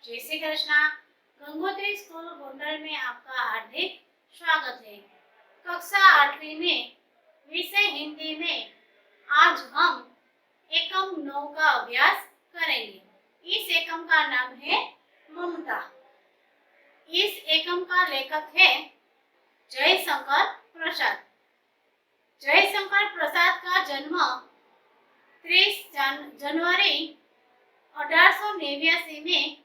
जय श्री कृष्णा। गंगोत्री स्कूल गोंडल में आपका हार्दिक स्वागत है। कक्षा 8वीं में विषय हिंदी में आज हम एकम 9 का अभ्यास करेंगे। इस एकम का नाम है ममता। इस एकम का लेखक है जयशंकर प्रसाद। जयशंकर प्रसाद का जन्म 30 जनवरी 1889 में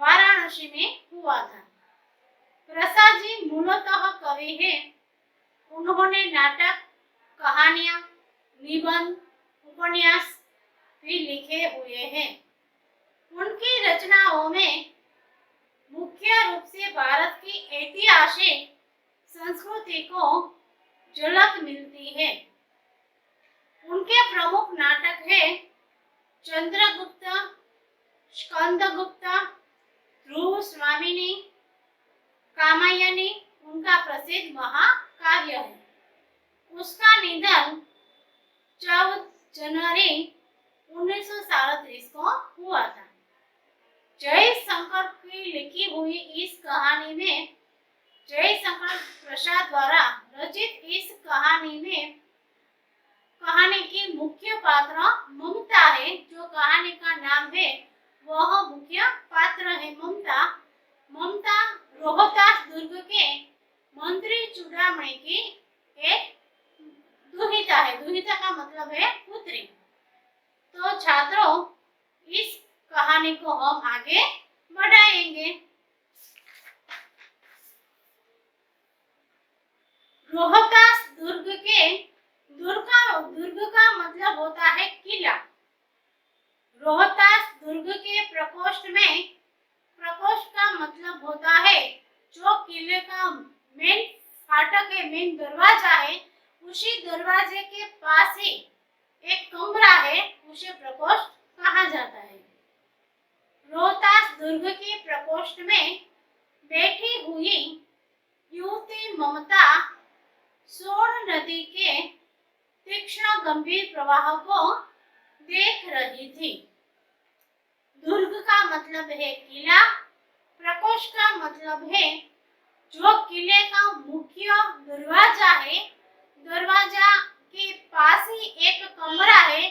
वाराणसी में हुआ था। प्रसाद जी मूलतः कवि हैं। उन्होंने नाटक, कहानियां, निबंध, उपन्यास भी लिखे हुए हैं। उनकी रचनाओं में मुख्य रूप से भारत की ऐतिहासिक संस्कृति को झलक मिलती है। उनके प्रमुख नाटक हैं चंद्रगुप्त, स्कंदगुप्त, ध्रुव स्वामिनी, कामायनी उनका प्रसिद्ध महाकाव्य है। उसका निधन 14 जनवरी 1937 को हुआ था। जयशंकर की लिखी हुई इस कहानी में जयशंकर प्रसाद द्वारा रचित इस कहानी की मुख्य पात्र ममता है। जो कहानी का नाम है वह मुख्य पात्र है ममता। ममता रोहतास दुर्ग के मंत्री चूड़ामणि की एक दुहिता है। दुहिता का मतलब है पुत्री। तो छात्रों, इस कहानी को हम आगे बढ़ाएंगे। रोहतास दुर्ग का मतलब होता है किला। रोहतास दुर्ग के प्रकोष्ठ का मतलब होता है जो किले का मेन फाटक है, मेन दरवाजा है, उसी दरवाजे के पास ही एक कमरा है, उसे प्रकोष्ठ कहा जाता है। रोहतास दुर्ग के प्रकोष्ठ में बैठी हुई युवती ममता सोन नदी के तीक्ष्ण गंभीर प्रवाह को देख रही थी। दुर्ग का मतलब है किला, प्रकोष्ठ का मतलब है जो किले का मुख्य दरवाजा है। दरवाजा के पास ही एक कमरा है,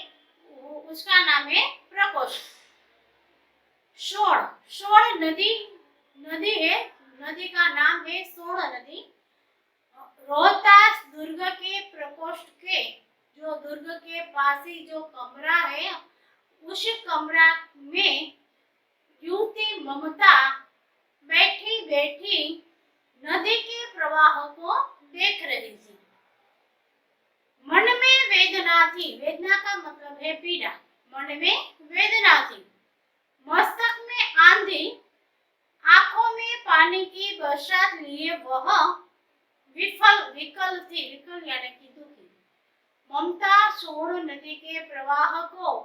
उसका नाम है प्रकोष्ठ। सोन नदी है, नदी का नाम है सोन नदी। रोहतास दुर्ग के प्रकोष्ठ के जो दुर्ग के पास ही जो कमरा है, उस कमरा में युवती ममता बैठी बैठी नदी के प्रवाह को देख रही थी। मन में वेदना थी। वेदना का मतलब है पीड़ा। मन में वेदना थी, मस्तक में आंधी, आंखों में पानी की बरसात लिए वह विकल थी। विकल यानी कि दुखी। ममता सोन नदी के प्रवाह को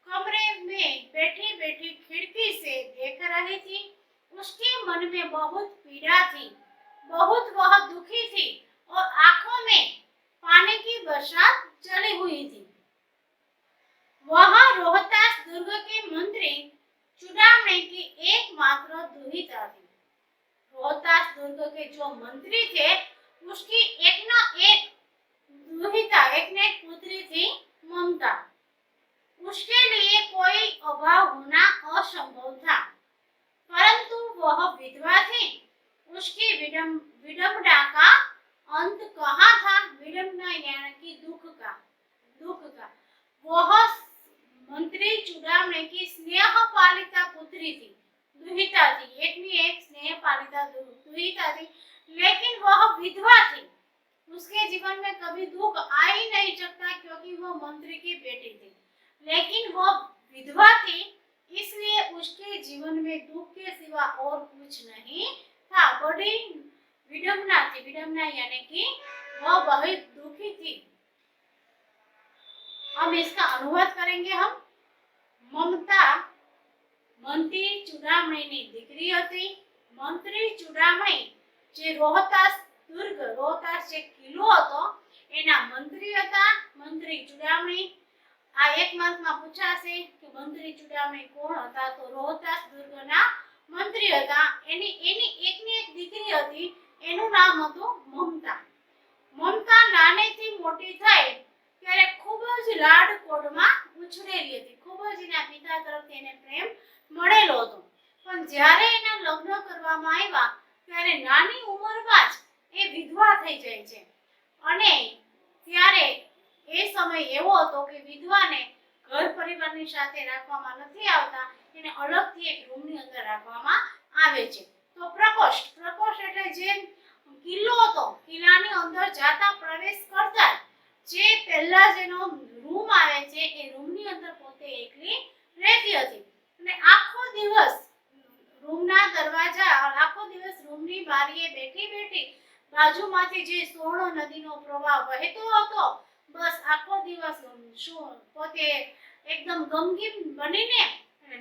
कमरे में बैठी बैठी खिड़की से देख रही थी। उसके मन में बहुत पीड़ा थी, बहुत वह दुखी थी और आंखों में पानी की बरसात चली हुई थी। वह रोहतास दुर्ग के मंत्री चूड़ामणि की एकमात्र दुहिता थी। रोहतास दुर्ग के जो मंत्री थे उसकी एक ना एक दुहिता, एक ना एक पुत्री थी ममता। उसके लिए कोई अभाव होना असंभव था, परंतु वह विधवा थी। उसकी विडंबना का अंत कहाँ था? विडंबना यानी कि दुख का। वह मंत्री चूड़ामणि की स्नेह पालिता पुत्री थी, दुहिता थी, एक में एक स्नेह पालिता दुहिता थी, लेकिन वह विधवा थी। उसके जीवन में कभी दुख आ ही नहीं सकता क्योंकि वो मंत्री की बेटी थी, लेकिन वो विधवा थी, इसलिए उसके जीवन में दुख के सिवा और कुछ नहीं था। बड़ी विडंबना थी। विडंबना यानी कि वह बहुत दुखी थी। अब इसका अनुवाद करेंगे हम। ममता મંત્રી ચૂડામણીની દીકરી હતી। મંત્રી ચૂડામણી જે રોહતાસ જે કિલ્લો હતો એના મંત્રી હતા। મંત્રી ચૂડામણી આ એક માર્કમાં પૂછાશે કે મંત્રી ચૂડામણી કોણ હતા? તો રોહતાસ દુર્ગના મંત્રી હતા, એની એની એકની એક દીકરી હતી, એનું નામ હતું મમતા. મમતા નાનેથી મોટી થઈ ત્યારે ખૂબ જ લાડકોડમાં ઉછરેલી હતી, ખૂબ જ એના પિતા તરફથી એને પ્રેમ મળેલો હતો. પણ જ્યારે એના લગ્ન કરવામાં આવ્યા ત્યારે નાની ઉંમરમાં જ એ વિધવા થઈ જાય છે. અને ત્યારે એ સમય એવો હતો કે વિધવાને ઘર પરિવારની સાથે રાખવામાં નથી આવતા, એને અલગથી એક રૂમની અંદર રાખવામાં આવે છે. તો પ્રકોષ્ઠ, પ્રકોષ્ઠ એટલે જે કિલ્લો હતો, કિલ્લાની અંદર જાતા પ્રવેશ કરતા જે પહેલા જેનો રૂમ આવે છે એ રૂમની અંદર પોતે એકલી રહેતી હતી. અને આખો દિવસ રૂમના દરવાજા, આખો દિવસ રૂમની બારીએ બેઠી બેઠી બાજુમાંથી જે સોણ નદીનો પ્રવાહ વહેતો હતો, બસ આખો દિવસ શું પોતે એકદમ ગમગીન બનીને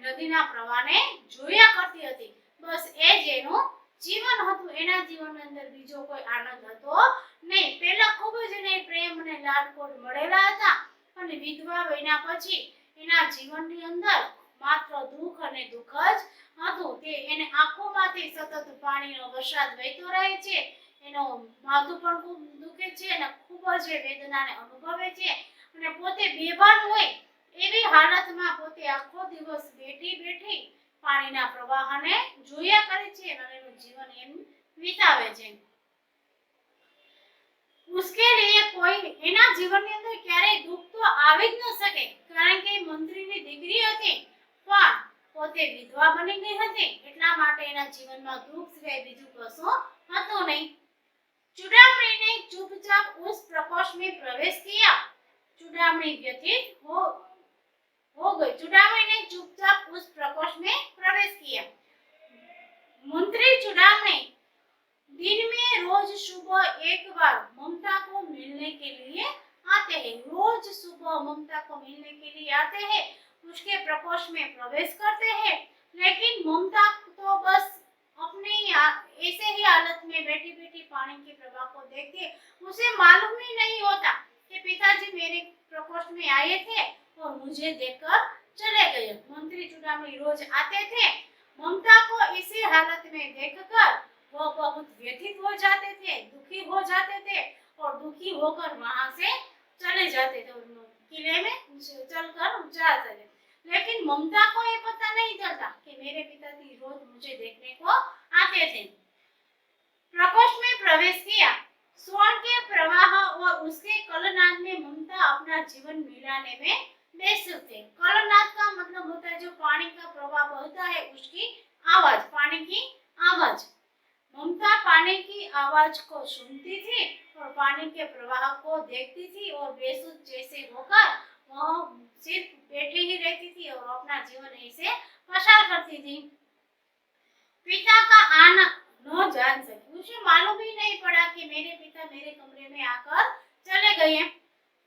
નદીના પ્રવાહને જોયા કરતી હતી. બસ એ જ એનું જીવન હતું. એના જીવનની અંદર બીજો કોઈ આનંદ હતો નહીં. પહેલા ખૂબ જ એને પ્રેમ અને લાડકોડ મળેલા હતા, અને વિધવા બન્યા પછી એના જીવનની અંદર માત્ર દુઃખ અને દુઃખ જ હતું. તે એને આંખોમાંથી સતત પાણીનો વરસાદ વહેતો રહે છે, એનો માથું પણ ખૂબ દુખે છે અને ખૂબ જ વેદનાને અનુભવે છે, અને પોતે બેભાન હોય એવી હાલતમાં પોતે આખો દિવસ બેઠી બેઠી પાણીના પ્રવાહને જોયા કરે છે અને એનું જીવન એમ વિતાવે છે. મુશ્કેલી કોઈ એના જીવનની અંદર ક્યારેય દુઃખ તો આવી જ ન શકે, કારણ કે મંત્રીની દીકરી હતી પણ પોતે વિધવા બની ગઈ હતી, એટલા માટે એના જીવનમાં દુઃખ સિવાય બીજું કશું હતું નહીં. चूड़ामणि ने चुपचाप उस प्रकोष्ठ में प्रवेश किया। चूड़ामणि व्यथित हो गई। चूड़ामणि ने चुपचाप उस प्रकोष्ठ में प्रवेश किया। मंत्री चूड़ामणि दिन में रोज सुबह एक बार ममता को मिलने के लिए आते हैं। रोज सुबह ममता को मिलने के लिए आते हैं, उसके प्रकोष्ठ में प्रवेश करते हैं, लेकिन ममता तो बस अपने ऐसे ही हालत में बैठी बैठी पानी के प्रवाह को देखती, उसे मालूम ही नहीं होता कि पिताजी मेरे प्रकोष्ठ में आए थे और मुझे देखकर चले गए। मंत्री चूड़ामणि रोज आते थे, ममता को इसी हालत में देखकर वो बहुत व्यथित हो जाते थे, दुखी हो जाते थे और दुखी होकर वहां से चले जाते थे, किले में चलकर जाते थे। लेकिन ममता को ये पता नहीं चलता कि मेरे पिताजी रोज मुझे देखने को आते थे। प्रकोष्ठ में प्रवेश किया। स्वर्ण के प्रवाह और उसके कलनाद में ममता अपना जीवन मिलाने में व्यस्त थे। कलनाद का मतलब होता है जो पानी का प्रवाह बहता है उसकी आवाज, पानी की आवाज। ममता पानी की आवाज को सुनती थी और पानी के प्रवाह को देखती थी और बेसुध जैसे होकर वह सिर्फ बैठी ही रहती थी और अपना जीवन ऐसे पसार करती थी। पिता का आना न जान सकी, उसे मालूम ही नहीं पड़ा कि मेरे पिता मेरे कमरे में आकर चले गए।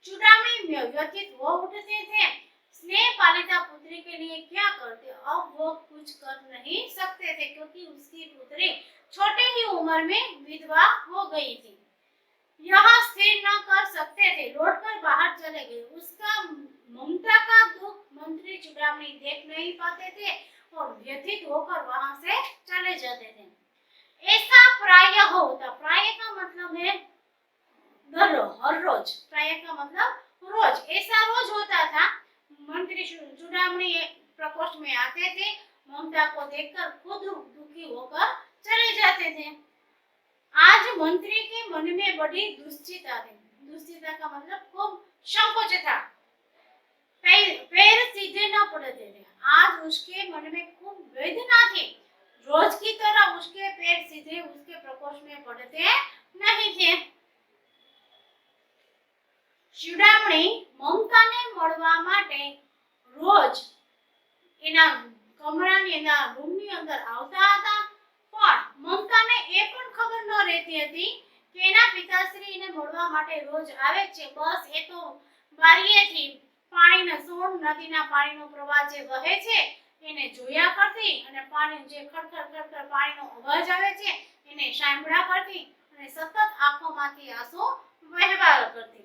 चूड़ामणि व्यथित हो उठते थे। स्नेह पालिता पुत्री के लिए क्या करते, अब वो कुछ कर नहीं सकते थे क्योंकि उसकी पुत्री छोटे ही उम्र में विधवा हो गई थी। यहाँ स्थिर न कर सकते थे, लौटकर बाहर चले गए। उसका ममता का दुख मंत्री चूड़ामणि देख नहीं पाते थे और व्यथित होकर वहां से चले जाते थे। ऐसा प्राय होता, प्राय का मतलब है हर रोज, प्राय का मतलब रोज, ऐसा रोज होता था। मंत्री चूड़ामणि प्रकोष्ठ में आते थे, ममता को देखकर खुद दुखी होकर चले जाते थे। आज मंत्री के मन में बड़ी दुश्चिंता थी। दुश्चिंता का मतलब खूब संकोच था, पैर सीधे न पड़ते थे। आज उसके मन में खूब वेदना थी, रोज की तरह उसके पैर सीधे उसके प्रकोष्ठ में पड़ते नहीं थे। चूड़ामणि ममताने મળવા માટે રોજ એના કમરાની અંદર રૂમની અંદર આવતા હતા, પણ મમતાને એ પણ ખબર ન રહેતી હતી કે એના પિતાશ્રી એને મળવા માટે રોજ આવે છે, બસ એ તો બારીએથી પાણીના સોણ નદીના પાણીનો પ્રવાહ જે વહે છે એને જોયા કરતી અને પાણી જે ખડખડ ખડખડ પાણીનો અવાજ આવે છે એને સાંભળ્યા કરતી અને સતત આંખોમાંથી આંસુ વહેવા કરતી।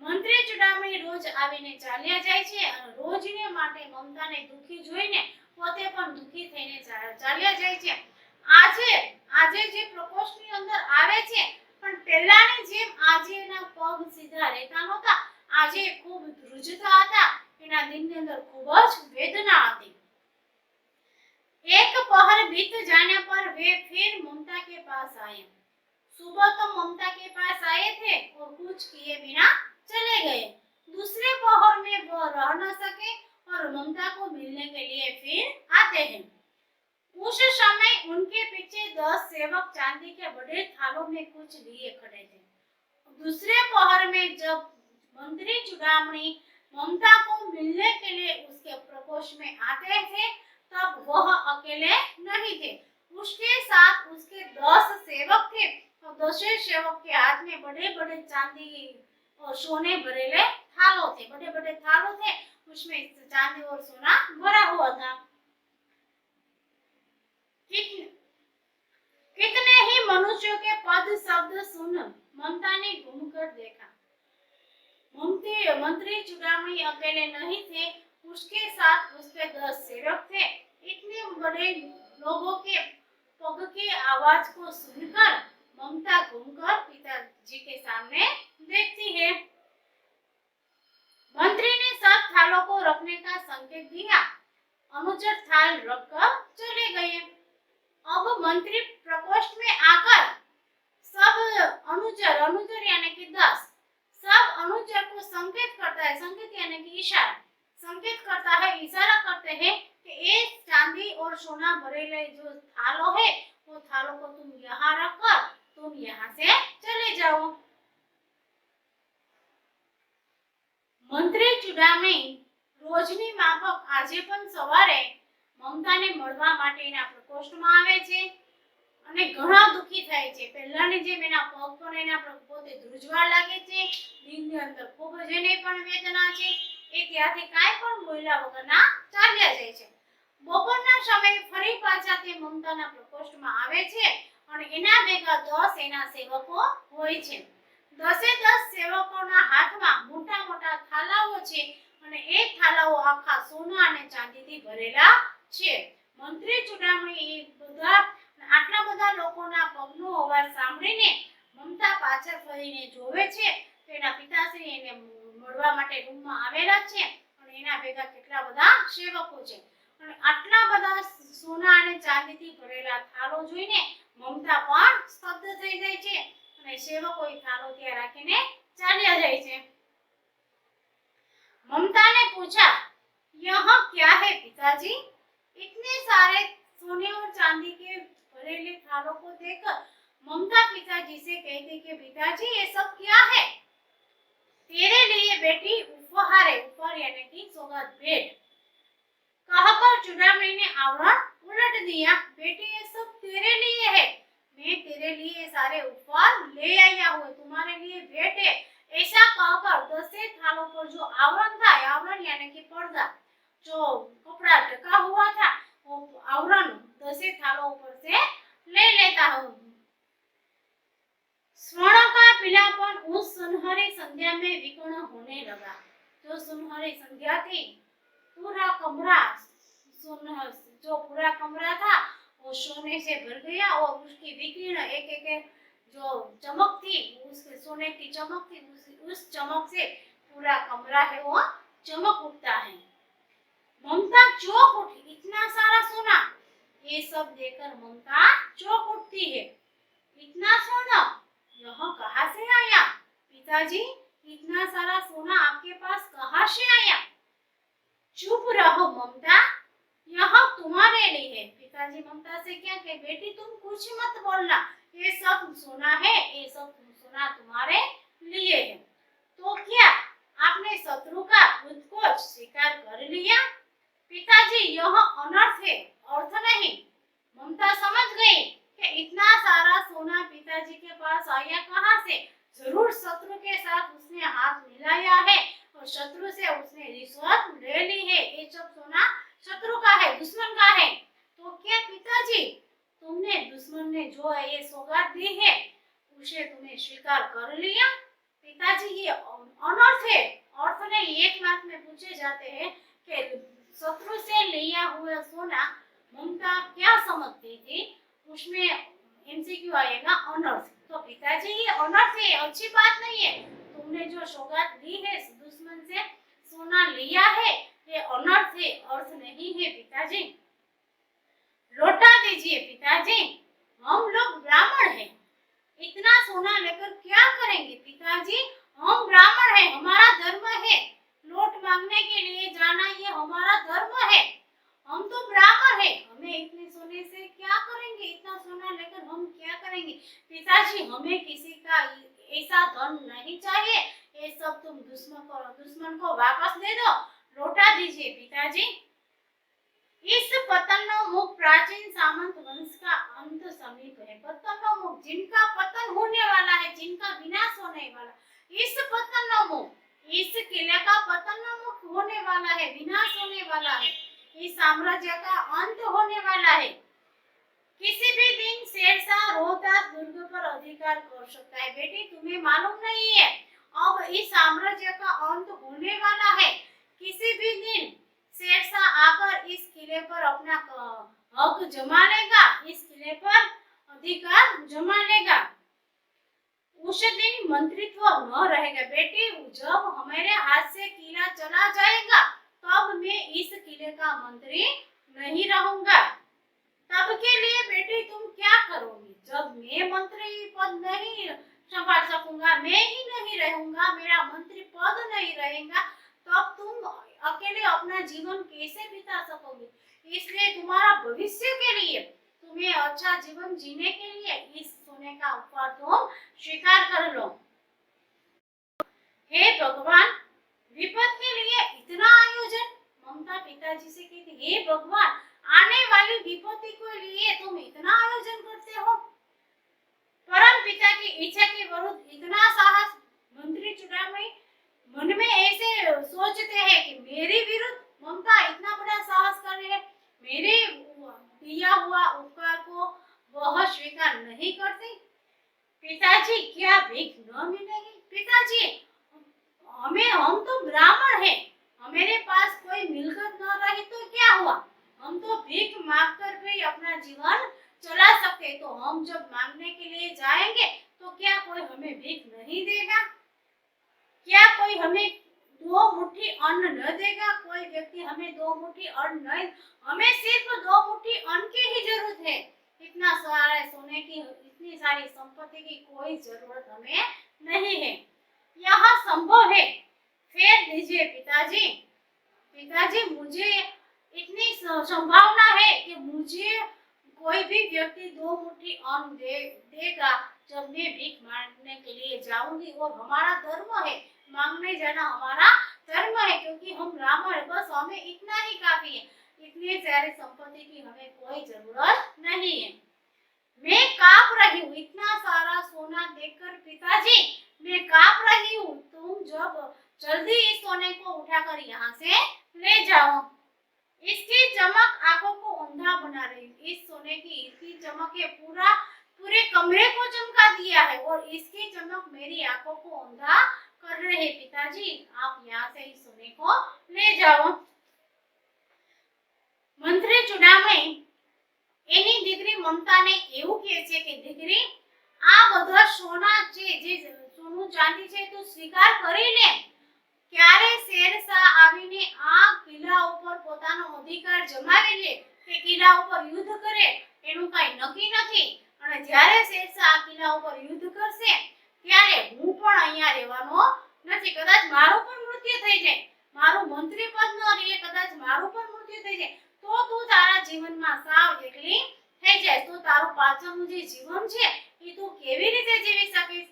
મંત્રી ચૂડામણી રોજ આવીને ચાલ્યા જાય છે અને રોજને માટે મમતાને દુખી જોઈને પોતે પણ દુખી થઈને ચાલ્યા જાય છે. આજે જે પ્રકોષ્ઠની અંદર આવે છે પણ પહેલાની જેમ આજે એના પગ સીધા રહેતા નહોતા. આજે ખૂબ ધ્રુજતા હતા. એના દિલની અંદર ખૂબ જ વેદના હતી. एक पहर बीत जाने पर वे फिर ममता के पास आए. सुबह तो ममता के पास आए थे और कुछ किए बिना चले गए. दूसरे पहर में वो रह न सके और ममता को मिलने के लिए फिर आते हैं. उस समय उनके पीछे 10 सेवक चांदी के बड़े थालों में कुछ लिए खड़े थे. दूसरे पहर में जब मंत्री चुड़ामणी ममता को मिलने के लिए उसके प्रकोष्ठ में आते थे तब वह अकेले नहीं थे. उसके साथ उसके 10 सेवक थे और 10 सेवक के हाथ में बड़े बड़े चांदी और सोने भरेले थालों थे. बड़े बड़े थालों थे, उसमें चांदी और सोना भरा हुआ था. कितने ही मनुष्यों के पद शब्द सुन ममता ने घूमकर देखा. मंत्री चुड़ामणी अकेले नहीं थे. उसके साथ उसके 10 सेवक थे. इतने बड़े लोगों के पग की आवाज को सुनकर ममता घूमकर पिताजी के सामने देखती है. मंत्री ने सब थालों को रखने का संकेत दिया. अनुचर थाल रखकर चले गए. अब मंत्री प्रकोष्ठ में आकर सब अनुचर यानी कि 10 सब अनुचर को संकेत करता है. संकेत यानी कि इशारा. संकेत करता है, इशारा करते हैं कि ये चांदी और सोना भरेले जो थालों है वो थालों को तुम यहाँ रखकर तुम यहाँ से चले जाओ. मंत्री चुड़ामणी રોજની માફક આજે પણ સવારે મમતાને મળવા માટે એના પ્રકોષ્ઠમાં આવે છે અને ઘણા દુખી થાય છે. પહેલાની જેમ એના પગ પણ એના પોતે ધ્રુજવા લાગે છે. દિલની અંદર ખૂબ જ એને પણ વેદના છે. એ ત્યાંથી કાંઈ પણ બોલ્યા વગરના ચાલ્યા જાય છે. બપોરના સમયે ફરી પાછા તે મમતાના પ્રકોષ્ઠમાં આવે છે અને એના ભેગા 10 એના સેવકો હોય છે. 10 સેવકોના હાથમાં મોટા મોટા થાલાઓ છે અને એ થાલાઓ આખા સોના અને ચાંદીથી ભરેલા છે. મંત્રી ચુડામણી આટલા બધા લોકોના પગનો અવાજ સાંભળીને મમતા પાછળ ફરીને જોવે છે. તેના પિતાશ્રી એને મળવા માટે રૂમમાં આવેલા છે અને એના ભેગા કેટલા બધા સેવકો છે અને આટલા બધા સોના અને ચાંદીથી ભરેલા થાળો જોઈને મમતા પણ સ્તબ્ધ થઈ જાય છે અને સેવકો એ થાળો ત્યાં રાખીને ચાલ્યા જાય છે. ममता ने पूछा, यह क्या है पिताजी? इतने सारे सोने और चांदी के भरेले थालों को देखकर ममता पिताजी से कहती कि पिताजी ये सब क्या है? तेरे लिए बेटी उपहार है. उपहार यानी कि सौगात भेंट. कहकर चुड़ामणी ने आवरण उलट दिया. बेटी ये सब तेरे लिए है. मैं तेरे लिए सारे उपहार ले आया हूँ. तुम्हारे लिए भेंट है. ऐसा कहकर 10 थालों पर जो आवरण था, आवरण यानी कि पर्दा, जो कपड़ा ढका हुआ था वो आवरण 10 थालों पर से ले लेता हूँ. स्वर्ण का पीलापन उस सुनहरी संध्या में विकीर्ण होने लगा. जो सुनहरी संध्या थी, पूरा कमरा जो पूरा कमरा था वो सोने से भर गया और उसकी विकीर्ण एक एक जो चमक थी, उसके सोने की चमक थी, उस चमक से पूरा कमरा है वो चमक उठता है. ममता चौंक उठी. इतना सारा सोना, ये सब देखकर ममता चौंक उठती है. इतना सोना यह कहाँ से आया? पिताजी इतना सारा सोना आपके पास कहाँ से आया? चुप रहो ममता, यह तुम्हारे लिए है. पिताजी ममता से क्या कहे, बेटी तुम कुछ मत बोलना, ये सब सोना है, ये सब सोना तुम्हारे लिए है. तो क्या आपने शत्रु का खुद को स्वीकार कर लिया? पिताजी यह अनर्थ है, अर्थ नहीं. ममता समझ गई कि इतना सारा सोना पिताजी के पास आया कहाँ से? जरूर शत्रु के साथ उसने हाथ मिलाया है और शत्रु से उसने रिश्वत ले ली है. ये सब सोना शत्रु का है, दुश्मन का है. तो क्या पिताजी तुमने दुश्मन ने जो है ये सौगात दी है उसे तुम्हें स्वीकार कर लिया? पिताजी ये अनर्थ है, अर्थ नहीं. एक मार्क में पूछे जाते हैं कि शत्रु से लिया हुआ सोना ममता क्या समझती थी, उसमें एमसीक्यू आएगा अनर्थ। तो पिताजी ये अनर्थ है, अच्छी बात नहीं है। तुमने जो सौगात ली है दुश्मन से सोना लिया है, ये अनर्थ है, अर्थ नहीं है पिताजी। लौटा दीजिए पिताजी, हम लोग ब्राह्मण हैं, इतना सोना लेकर क्या करेंगे पिताजी? हम ब्राह्मण हैं, हमारा धर्म है, लौट मांगने के लिए जाना ये हमारा धर्म है। हम तो ब्राह्मण हैं, हमें इतने सोने से क्या करेंगे? इतना सोना लेकर हम क्या करेंगे? पिताजी हमें किसी का ऐसा धन नहीं चाहिए, ये सब तुम दुश्मन को वापस दे दो, लौटा दीजिए पिताजी। इस पतनोन्मुख प्राचीन सामंत वंश का अंत समीप है। पतनोन्मुख जिनका पतन होने वाला है, जिनका विनाश होने वाला, इस पतनोन्मुख, इस किले का पतनोन्मुख होने वाला है, विनाश होने वाला है, इस साम्राज्य का अंत होने वाला है। किसी भी दिन शेरशाह रोहतास दुर्ग पर अधिकार कर सकता है। बेटी तुम्हें मालूम नहीं है, अब इस साम्राज्य का अंत होने वाला है। किसी भी दिन शेरशाह आकर इस किले पर अपना हक जमा लेगा, इस किले पर अधिकार जमा लेगा। उस दिन मंत्रित्व न रहेगा। बेटी जब हमारे हाथ से किला चला जाएगा तब मैं इस किले का मंत्री नहीं रहूंगा। तब के लिए बेटी तुम क्या करोगी? जब मैं मंत्री पद नहीं संभाल सकूंगा, मैं ही नहीं रहूंगा, मेरा मंत्री पद नहीं रहेगा, तब तुम अकेले अपना जीवन कैसे बिता सकोगे? इसलिए तुम्हारा भविष्य के लिए, तुम्हें अच्छा जीवन जीने के लिए इस सोने का उपहार तुम स्वीकार कर लो। हे भगवान, विपद के लिए इतना आयोजन? ममता पिताजी से कहती, हे भगवान, आने वाली विपत्ति के लिए तुम इतना आयोजन करते हो? परम पिता की इच्छा के विरुद्ध इतना साहस? मंत्री चुड़ामी मन में ऐसे सोचते हैं कि मेरे विरुद्ध ममता इतना बड़ा साहस कर रही है, मेरे दिया हुआ उपकार को वह स्वीकार नहीं करती। पिताजी क्या भीख न मिलेगी? पिताजी हम तो ब्राह्मण हैं, हमारे पास कोई मिलकत न रही तो क्या हुआ? हम तो भीख मांगकर भी अपना जीवन चला सकते, तो हम जब मांगने के लिए जाएंगे तो क्या कोई हमें भीख नहीं देगा? क्या कोई हमें दो मुट्ठी अन्न न देगा? कोई व्यक्ति हमें दो मुट्ठी अन्न नहीं, हमें सिर्फ दो मुट्ठी अन्न की ही जरूरत है। इतना सारा सोने की, इतनी सारी संपत्ति की कोई जरूरत हमें नहीं है। यह संभव है, फेर दीजिए पिताजी। पिताजी मुझे इतनी संभावना है कि मुझे कोई भी व्यक्ति दो मुट्ठी अन्न देगा जब मैं भीख मांगने के लिए जाऊंगी, और हमारा धर्म है, मांगने जाना हमारा धर्म है, क्योंकि हम ब्राह्मण है, बस हमें इतना ही काफी है। इतनी सारी संपत्ति की हमें कोई जरूरत नहीं है। मैं कांप रही हूँ इतना सारा सोना देखकर पिताजी, मैं कांप रही हूँ। तुम जब जल्दी इस सोने को उठाकर यहाँ से ले जाओ। इसकी चमक आंखों को अंधा बना रही है। इस सोने की इसकी चमक है पूरे कमरे को चमका दिया है, और इसकी चमक मेरी आंखों को अंधा कर रहे हैं। पिताजी आप यहाँ से इस सोने को ले जाओ। मंत्री चुड़ामणी એની દીકરી મમતાને એવું કહે છે કે દીકરી આ બધા સોના છે, જે સોનું ચાંદી છે તું સ્વીકાર કરી લે। ક્યારે શેરશાહ આવીને આ કિલ્લા ઉપર પોતાનો અધિકાર જમાવી લે કે કિલ્લા ઉપર યુદ્ધ કરે એનું કાઈ નક્કી નથી, અને જ્યારે શેરશાહ આ કિલ્લા ઉપર યુદ્ધ કરશે ત્યારે હું પણ અહીંયા રહેવાનો નથી। કદાચ મારું પણ મૃત્યુ થઈ જાય, મારું મંત્રી પદ ન રહે, કદાચ મારું પણ મૃત્યુ થઈ જાય, તો તું તારા જીવનમાં સાવ એકલી થઈ જાય, તો તારું પાછળનું જે જીવન છે એ તું કેવી રીતે જીવી શકીશ?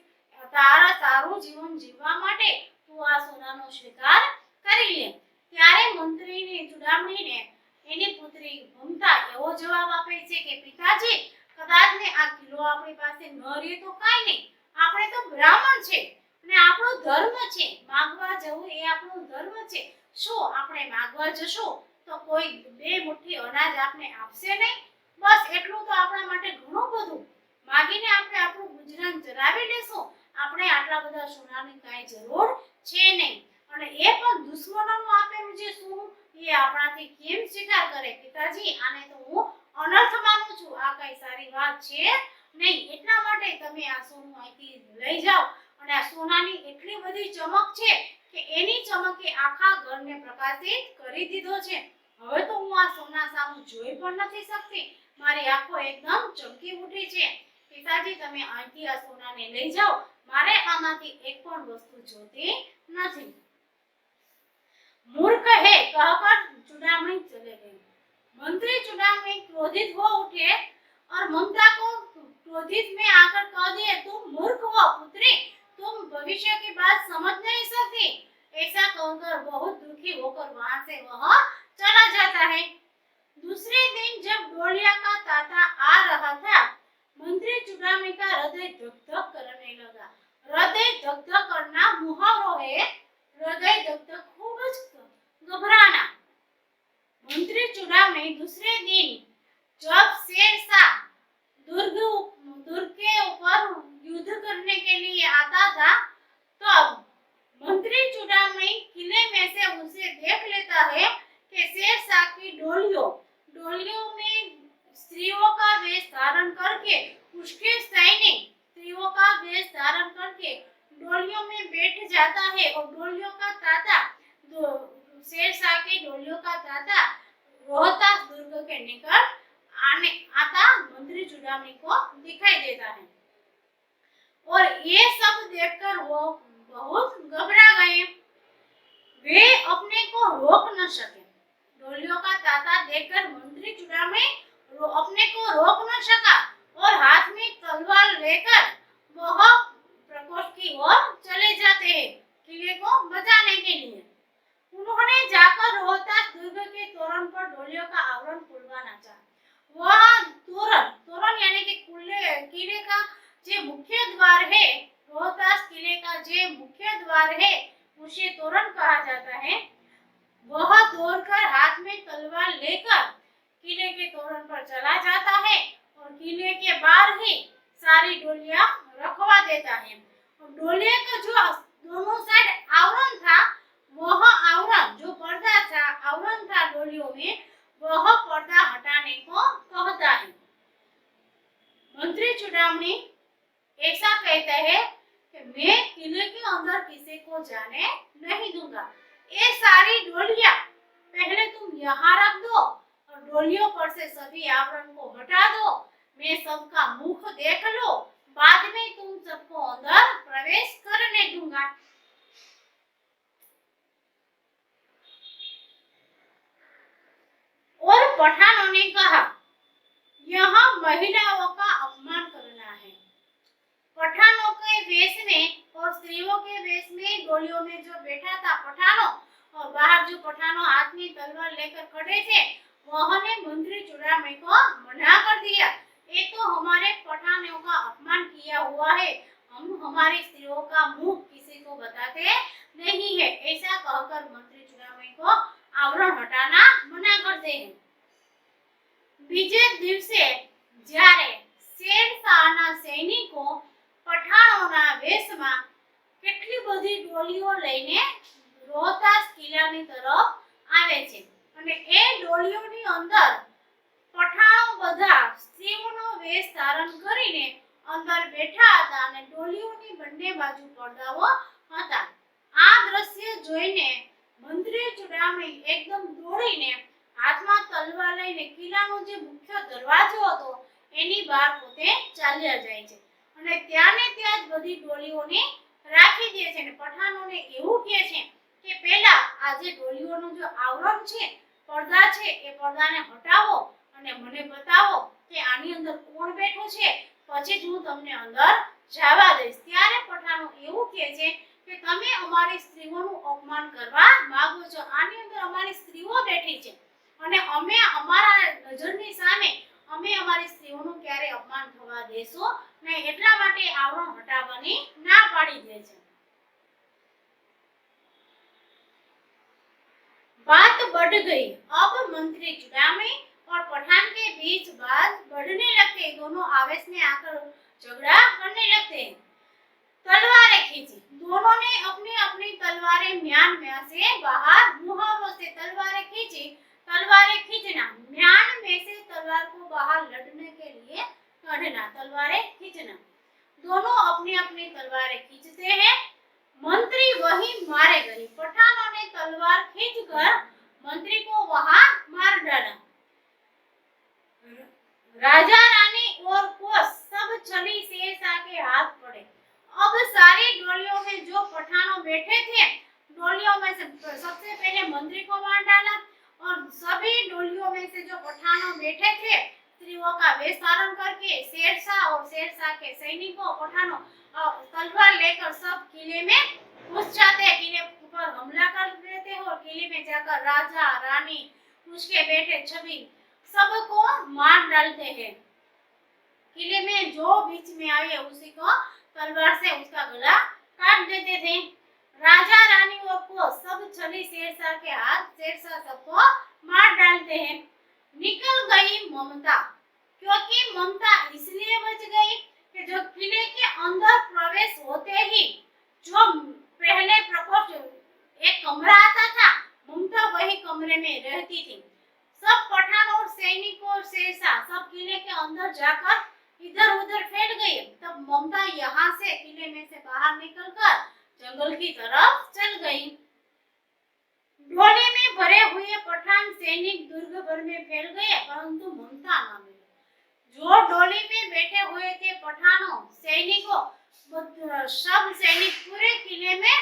તારા સારું જીવન જીવવા માટે તું આ સોનાનો સ્વીકાર કરી લે। ત્યારે મંત્રીની ચુડામણીને એની પુત્રી મમતા એવો જવાબ આપે છે કે પિતાજી કદાચ ને આ કિલ્લો આપણી પાસે ન રહે તો કાઈ નહીં, આપણે તો બ્રાહ્મણ છે અને આપણો ધર્મ છે, માંગવા જવું એ આપણો ધર્મ છે। શું આપણે માંગવા જશું તો કોઈ બે મુઠ્ઠી અનાજ આપણે આપશે નહીં? બસ એટલું તો આપણા માટે ઘણું બધું, માગીને આપણે આપણું ગુજરાન ચલાવી લેશું, આપણે આટલા બધા સોનાની કાંઈ જરૂર છે નહીં। અને એ પણ દુશ્મનોનું આપેલું જે સોનું એ આપણાથી કેમ સ્વીકાર કરે? પિતાજી, આને તો હું અનર્થ માનું છું, આ કઈ સારી વાત છે નહીં. એટલા માટે તમે આ સોનું અહીંથી લઈ જાઓ. અને આ સોનાની એટલી બધી ચમક છે કે એની ચમકે આખા ઘરને પ્રકાશિત કરી દીધો છે. હવે તો હું આ સોના સામું જોઈ પણ નથી શકતી, મારી આંખો એકદમ ચમકી ઉઠી છે. પિતાજી, તમે અહીંથી આ સોનાને લઈ જાઓ, મારે આમાંથી એક પણ વસ્તુ જોતી નથી. मूर्ख है कहकर चुड़ामणि चले गए। मंत्री चुड़ामणि क्रोधित हो उठे और ममता को क्रोधित में आकर कह दिए, तुम मूर्ख हो पुत्री, तुम भविष्य की बात समझ नहीं सकती। ऐसा कहकर बहुत दुखी होकर वहां से वह चला जाता है। दूसरे दिन जब डोलिया का ताता आ रहा था, मंत्री चुड़ामणि का हृदय धक धक करने लगा। हृदय धक धक करना मुहावरो है। हृदय धक धक खूब घबराना। मंत्री चुड़ामणि दूसरे दिन जब शेरशाह दुर्ग के ऊपर युद्ध करने के लिए आता था, तब मंत्री चुड़ामणि किले में से उसे देख लेता है कि शेरशाह की डोलियों में स्त्रियों का वेश धारण करके उसके सैनिक स्त्रियों का वेश धारण करके डोलियों में बैठ जाता है। और डोलियों का ताता शेरशाह की डोलियों का ताता रोहतास दुर्ग के निकट आता मंत्री चुड़ामणि को दिखाई देता है। और ये सब देखकर वो बहुत घबरा गए। वे अपने को रोक न सके। डोलियों का ताता देखकर मंत्री चुड़ामणि अपने को रोक न सका और हाथ में तलवार लेकर वह प्रकोष्ठ की ओर चले जाते हैं किले को बचाने के लिए। उन्होंने जाकर रोहतास दुर्ग के तोरण पर डोलियों का आवरण खुलवाना चाहा। वह तोरण यानी कि किले का जो मुख्य द्वार है, रोहतास किले का जो मुख्य द्वार है उसे तोरण कहा जाता है। वह दौड़कर हाथ में तलवार लेकर किले के तोरण पर चला जाता है और किले के बाहर ही सारी डोलियां रखवा देता है। और डोलिया का जो दोनों साइड आवरण था, वह आवरण जो पर्दा था, आवरण था डोलियों में, वह पर्दा हटाने को कहता है। मंत्री चुड़ामणि ऐसा कहता है कि मैं किले के अंदर किसी को जाने नहीं दूंगा। ये सारी डोलियां पहले तुम यहाँ रख दो और डोलियों पर से सभी आवरण को हटा दो। मैं सबका मुख देख लो, बाद में तुम सबको अंदर प्रवेश करने दूंगा। और पठानों ने कहा, यहाँ महिलाओं का अपमान करना है। पठानों के वेश में और स्त्रियों के वेश में डोलियों में जो बैठा था पठानों, और बाहर जो पठानों हाथ में तलवार लेकर खड़े थे, वह ने मंत्री चुड़ामणि को मना कर दिया। ये तो हमारे पठानों का अपमान किया हुआ है, हम हमारी स्त्रियों का मुंह किसी को बताते नहीं है। ऐसा कहकर मंत्री चुड़ामणि को आवरण हटाना मना करते हैं। बीजे दिवसे જ્યારે શેરશાહના સૈનિકો પઠાણોના વેશમાં કેટલી બધી ડોલીઓ લઈને રોહતાસ કિલ્લાની તરફ આવે છે અને એ ડોલીઓની અંદર પઠાણો બધા સ્ત્રીઓનો વેશ ધારણ કરીને અંદર બેઠા હતા અને ડોલીઓની બંને બાજુ પડદાઓ હતા। આ દ્રશ્ય જોઈને મંત્રી ચુડામણી એકદમ દોડીને હાથમાં તલવાર લઈને કિલ્લાનો જે મુખ્ય દરવાજો હતો એની બહાર પોતે ચાલ્યા જાય છે અને ત્યાંને ત્યાં જ બધી ડોલીઓને રાખી દે છે અને પઠાણોને એવું કહે છે કે પહેલા આ જે ડોલીઓનું જે આવરણ છે, પડદા છે, એ પડદાને હટાવો અને મને બતાવો કે આની અંદર કોણ બેઠું છે, પછી જ હું તમને અંદર જવા દઈશ। ત્યારે પઠાણો એવું કહે છે કે તમે અમારી સ્ત્રીઓનું અપમાન કરવા માંગો છો, આની અંદર અમારી સ્ત્રીઓ બેઠી છે અને અમે અમારા નજરની સામે અમે અમારી સ્ત્રીઓનું ક્યારે અપમાન થવા દેશો નહીં, એટલા માટે આવરણ હટાવવાની ના પાડી દે છે। बात बढ़ गई। अब मंत्री चुड़ामणी और पठान के बीच बात बढ़ने लगती है। दोनों आवेश में आकर झगड़ा करने लगते हैं। तलवारें खींची, दोनों ने अपनी अपनी तलवारें म्यान म्यान में से बाहर, मुहावरों से तलवारें खींची, तलवारें खींचना, म्यान में से तलवार को बाहर लड़ने के लिए काढ़ना, तलवारें खींचना। दोनों अपनी अपनी तलवारें खींचते हैं, मंत्री वही मारे गए। पठानों ने तलवार खींचकर मंत्री को वहां मार डाला। राजा रानी और कोस सब छली शेरशाह के हाथ पड़े। अब सारी डोलियों में जो पठानों बैठे थे, डोलियों में से सबसे पहले मंत्री को मार डाला और सभी डोलियों में से जो पठानों बैठे थे, स्त्रियों का वेश धारण करके शेरशाह और शेरशाह के सैनिकों, पठानों तलवार लेकर सब किले में घुस जाते हैं, किले पर हमला कर देते हैं और किले में जाकर राजा रानी, उसके बेटे छवि सबको मार डालते हैं। किले में जो बीच में आए उसी को तलवार से उसका गला काट देते थे। राजा रानी और को सब छली शेरशाह के हाथ, शेरशाह सबको मार डालते हैं। निकल गई ममता, क्योंकि ममता इसलिए बच गई कि जो किले के अंदर प्रवेश होते ही जो पहले प्रकोष्ठ एक कमरा आता था, ममता वही कमरे में रहती थी। सब पठान और सैनिक और शेरशाह सब किले के अंदर जाकर इधर उधर फैल गए। तब ममता यहाँ से किले में से बाहर निकलकर जंगल की तरफ चल गई। डोली में भरे हुए पठान सैनिक दुर्ग भर में फैल गए, परंतु ममता न मिली। जो डोली में बैठे हुए थे पठानों, सैनिकों, सब सैनिक पूरे किले में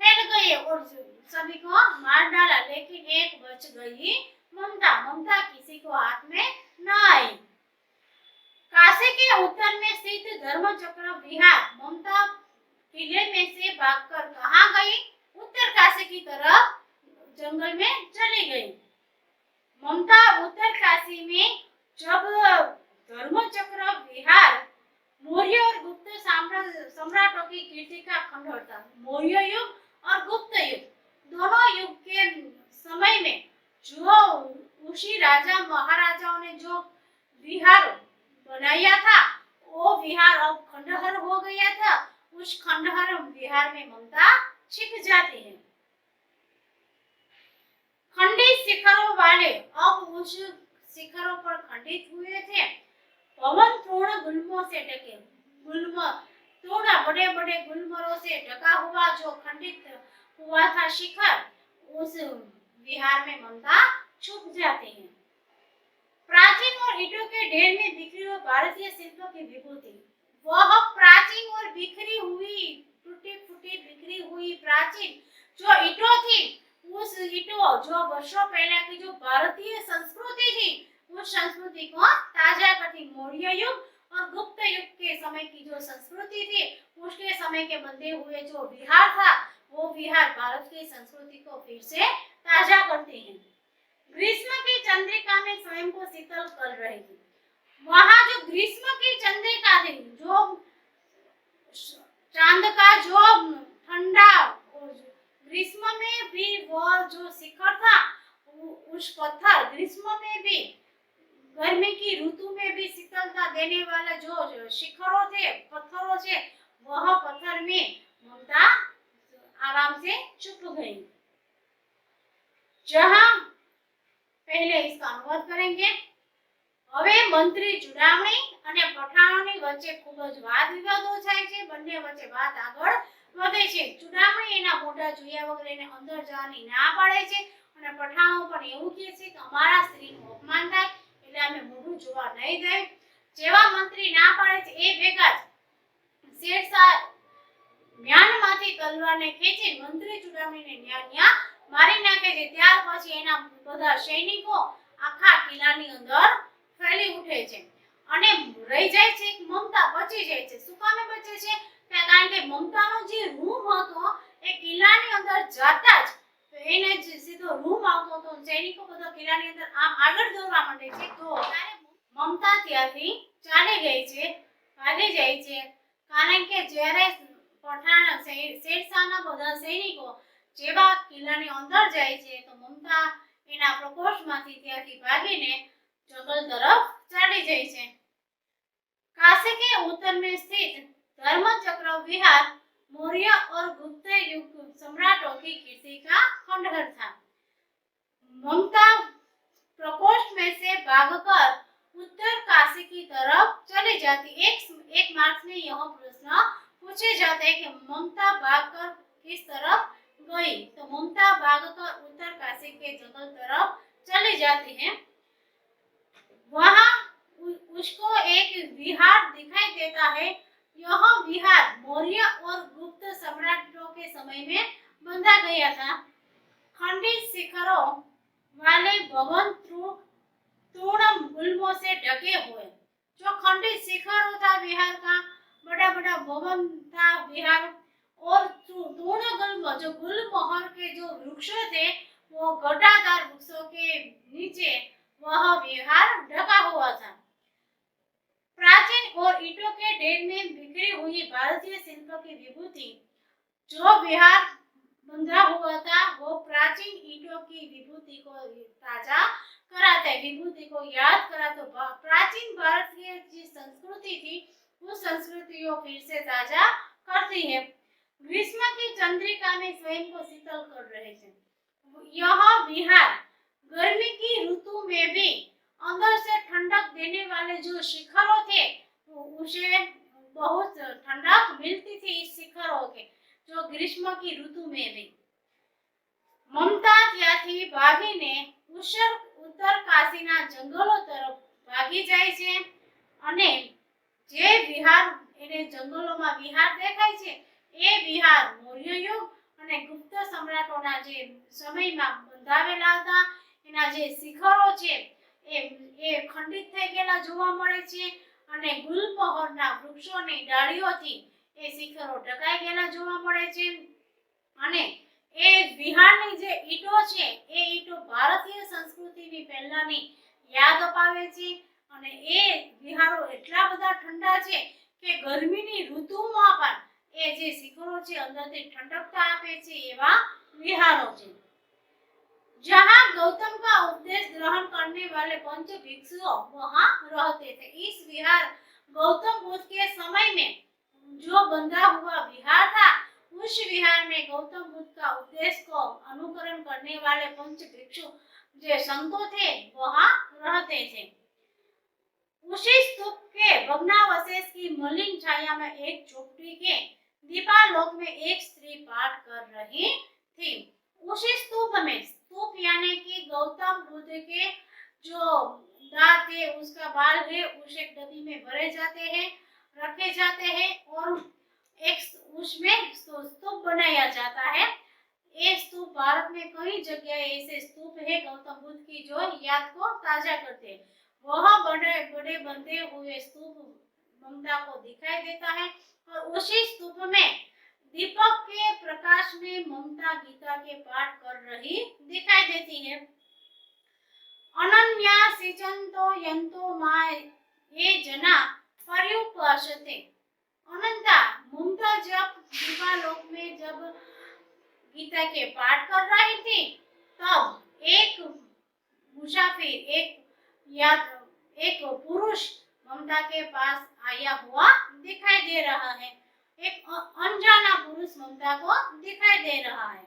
फैल गए और सभी को मार डाला, लेकिन एक बच गई, ममता। ममता किसी को हाथ में न आई। काशी के उत्तर में स्थित धर्मचक्र विहार, ममता किले में से भागकर कहाँ गई? उत्तर काशी की तरफ जंगल में चली गई। ममता उत्तर काशी में जब धर्मचक्र विहार मौर्य और गुप्त सम्राटों की कीर्ति का खंडहर था। मौर्य युग और गुप्त युग दोनों युग के समय में जो उसी राजा महाराजाओं ने जो विहार बनाया था, वो विहार अब खंडहर हो गया था। उस खंडहर विहार में ममता छिप जाती है। खंडित शिखरों वाले अब उस शिखरों पर खंडित हुए थे। पवन तृण गुल्मों से ढके, गुल्म थोड़ा बड़े बड़े गुलमरों से ढका हुआ जो खंडित हुआ था शिखर, उस विहार में ममता छुप जाती है। प्राचीन और ईंटों के ढेर में बिखरी हुई भारतीय शिल्प की विभूति, वह प्राचीन और बिखरी हुई, टूटी फूटी बिखरी हुई प्राचीन जो ईंटों थी, उस ईंटों जो वर्षों पहले की जो भारतीय संस्कृति थी, उस संस्कृति को ताजा करती। मौर्य युग और गुप्त युग के समय की जो संस्कृति थी, उसके समय के बंधे हुए जो विहार था, वो विहार भारत की संस्कृति को फिर से ताजा करते हैं। ग्रीष्म की चंद्रिका में स्वयं को शीतल कर रही थी। वहां जो ग्रीष्म की चंद्रिका थी, जो चांद का जो ठंडा, ग्रीष्म में भी वह जो शिखर था, उस पत्थर ग्रीष्म में भी, गर्मी की ऋतु में भी शीतलता देने वाला जो शिखरों थे, पत्थरों से, वह पत्थर में ममता आराम से छुप गई। जहां पहले इसका अनुवाद करेंगे। હવે મંત્રી ચુડામણી અને પઠાણોની વચ્ચે ખૂબ જ વાદ વિવાદો થાય છે। બંને વચ્ચે વાત આગળ વધે છે। ચુડામણી એના મોઢા જોયા વગર એને અંદર જવાની ના પાડે છે અને પઠાણો પણ એવું કહે છે કે અમારા સ્ત્રીનું અપમાન થાય એટલે અમે મોઢું જોવા નહીં દઈએ। જેવા મંત્રી ના પાડે છે એ ભેગા જ શેરશાહ म्यानमांथी तलवारने खेंची मंत्री चुडामणीने न्या मारी नाखे छे। त्यार पछी एना बधा सैनिको आखा किल्लानी अंदर फैली उठे छे अने रही जाय छे। ममता बची जाय छे। शुं कामे बचे छे? कारण के ममतानो जे रूम हतो ए किल्लानी अंदर जाता ज एने सीधो रूम आवतो तो सैनिको बधा किल्लानी अंदर आम આગળ દોડવા માંડે છે। तो ત્યારે ममता ત્યાંથી ચાલી ગઈ છે, ભાગી જાય છે। કારણ કે જ્યારે पठाण शेरशाहना बधा सैनिको जेवा किल्लानी अंदर जाय छे तो ममता एना प्रकोष्ठमांथी त्याथी भागीने जंगल तरफ चाली जाय छे। काशी के उत्तर में स्थित धर्मचक्र विहार मौर्य और गुप्त युग सम्राटों की कीर्ति का खंडहर था। ममता प्रकोष्ठ में से भागकर उत्तर काशी की तरफ चली जाती। एक मार्च में यह प्रश्न पूछे जाते हैं कि ममता भागकर किस तरफ गई, तो ममता भागकर उत्तर काशी के जंगल तरफ चली जाती है। वहां उसको एक विहार दिखाई देता है। यह विहार मौर्य और गुप्त सम्राटों के समय में बंधा गया था। खंडित शिखरों वाले भवन तूर्ण गुल्मों से ढके हुए, जो खंडित शिखर होता विहार का, बड़ा बड़ा भवन था विहार, और तूर्ण गुल्म जो गुलमोहर के जो वृक्ष थे वो घटादार वृक्षों के नीचे वह विहार ढका हुआ था। प्राचीन और ईंटों के ढेर में बिखरी हुई भारतीय शिल्प की विभूति, जो विहार बंधा हुआ था वो प्राचीन ईंटों की विभूति को ताजा कराता है, विभूति को याद करा तो प्राचीन भारत की जो संस्कृति थी वो संस्कृति को फिर से ताजा करती है। ग्रीष्म की चंद्रिका में स्वयं को शीतल कर रहे थे। यह विहार गर्मी की ऋतु में भी अंदर से ठंडक देने वाले जो शिखरों थे उसे बहुत ठंडक मिलती थी इस शिखरों के, जो ग्रीष्म की ऋतु में भी। ममता ત્યાંથી ભાગીને ઉત્તર કાશીના જંગલો તરફ ભાગી જાય છે અને જે વિહાર એને જંગલોમાં વિહાર દેખાય છે એ વિહાર મૌર્ય યુગ અને ગુપ્ત સમ્રાટોના જે સમયમાં બંધાવેલા હતા એના જે શિખરો છે એ ખંડિત થઈ ગયેલા જોવા મળે છે અને ગુલમહોરના વૃક્ષોની ડાળીઓથી એ શિખરો ઢકાઈ ગયેલા જોવા મળે છે અને એ વિહારની જે ઈંટો છે એ ઈંટો ભારતીય સંસ્કૃતિની પહેલાની યાદ અપાવે છે અને એ વિહારો એટલા બધા ઠંડા છે કે ગરમીની ઋતુમાં પણ એ જે શિખરો છે અંદરથી ઠંડકતા આપે છે એવા વિહારો છે। जहां गौतम का उपदेश ग्रहण करने वाले पंच भिक्षुओं वहां रहते थे। इस विहार गौतम बुद्ध के समय में जो बंधा हुआ विहार था, उस विहार में गौतम बुद्ध का उपदेश को अनुकरण करने वाले पंच भिक्षु जो संतों थे वहां रहते थे। उसी स्तूप के भग्नावशेष की मलिन छाया में एक झोपड़ी के दीपालोक में एक स्त्री पाठ कर रही थी। उसी स्तूप में, स्तूप यानी कि गौतम बुद्ध के जो दांत है उसका बाल है उस एक डब्बी में भरे जाते हैं, रखे जाते हैं और एक उसमें स्तूप बनाया जाता है। ये स्तूप भारत में कई जगह ऐसे स्तूप है गौतम बुद्ध की जो याद को ताजा करते हैं। वह बड़े बड़े बंधे हुए स्तूप ममता को दिखाई देता है और उसी स्तूप में दीपक के प्रकाश में ममता गीता के पाठ कर रही दिखाई देती है। अनन्या सिचंतो यंतो मा ये जना पर्युपासते। अनंता ममता जब दीपालोक में जब गीता के पाठ कर रही थी तब एक मुसाफिर एक पुरुष ममता के पास आया हुआ दिखाई दे रहा है। एक अनजाना पुरुष ममता को दिखाई दे रहा है।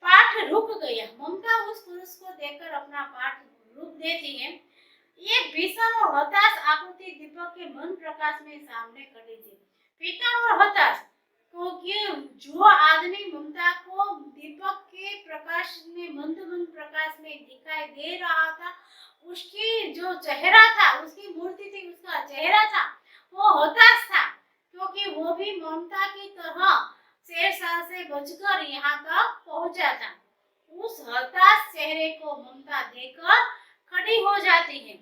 पाठ रुक गया। ममता उस पुरुष को देखकर अपना पाठ रुक देती है। ये भीषण और हताश आकृति दीपक के मन प्रकाश में सामने खड़ी थी। भीषण और हताश क्योंकि जो आदमी ममता को दीपक के प्रकाश में मंद प्रकाश में दिखाई दे रहा था, उसकी जो चेहरा था, उसकी मूर्ति थी, उसका चेहरा था वो हताश था क्योंकि वो भी ममता की तरह शेरशाह से बचकर यहाँ तक पहुंचा था। उस हताश चेहरे को ममता देखकर खड़ी हो जाती है।